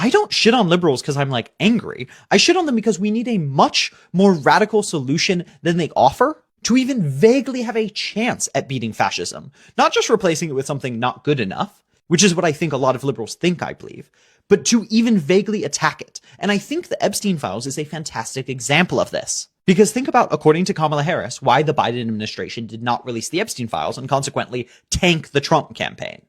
I don't shit on liberals because I'm like angry. I shit on them because we need a much more radical solution than they offer to even vaguely have a chance at beating fascism. Not just replacing it with something not good enough, which is what I think a lot of liberals think I believe, but to even vaguely attack it. And I think the Epstein Files is a fantastic example of this. Because think about, according to Kamala Harris, why the Biden administration did not release the Epstein Files and consequently tank the Trump campaign.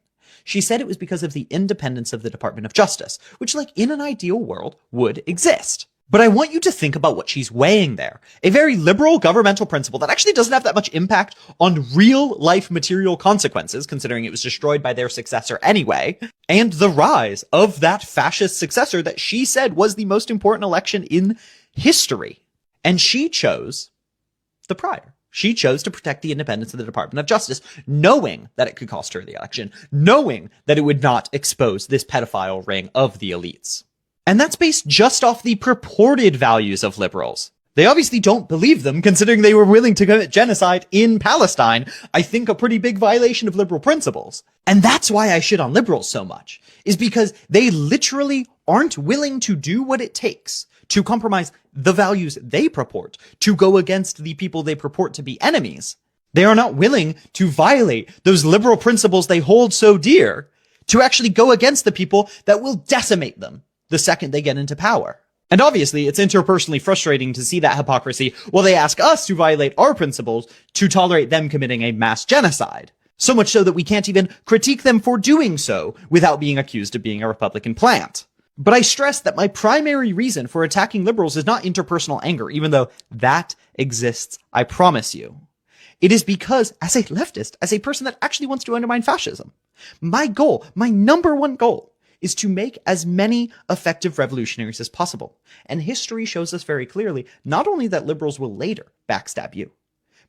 She said it was because of the independence of the Department of Justice, which, like, in an ideal world, would exist. But I want you to think about what she's weighing there. A very liberal governmental principle that actually doesn't have that much impact on real life material consequences, considering it was destroyed by their successor anyway, and the rise of that fascist successor that she said was the most important election in history. And she chose the prior. She chose to protect the independence of the Department of Justice, knowing that it could cost her the election, knowing that it would not expose this pedophile ring of the elites. And that's based just off the purported values of liberals. They obviously don't believe them, considering they were willing to commit genocide in Palestine. I think a pretty big violation of liberal principles. And that's why I shit on liberals so much, is because they literally aren't willing to do what it takes to compromise the values they purport, to go against the people they purport to be enemies. They are not willing to violate those liberal principles they hold so dear, to actually go against the people that will decimate them the second they get into power. And obviously, it's interpersonally frustrating to see that hypocrisy while they ask us to violate our principles to tolerate them committing a mass genocide. So much so that we can't even critique them for doing so without being accused of being a Republican plant. But I stress that my primary reason for attacking liberals is not interpersonal anger, even though that exists, I promise you. It is because, as a leftist, as a person that actually wants to undermine fascism, my goal, my number one goal, is to make as many effective revolutionaries as possible. And history shows us very clearly, not only that liberals will later backstab you,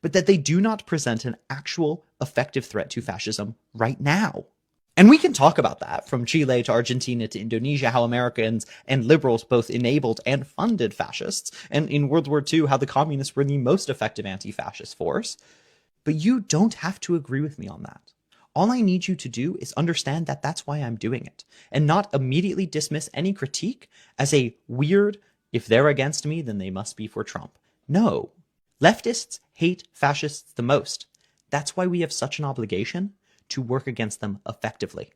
but that they do not present an actual effective threat to fascism right now. And we can talk about that, from Chile to Argentina to Indonesia, how Americans and liberals both enabled and funded fascists, and in World War II, how the communists were the most effective anti-fascist force. But you don't have to agree with me on that. All I need you to do is understand that that's why I'm doing it, and not immediately dismiss any critique as a weird, if they're against me, then they must be for Trump. No. Leftists hate fascists the most. That's why we have such an obligation to work against them effectively.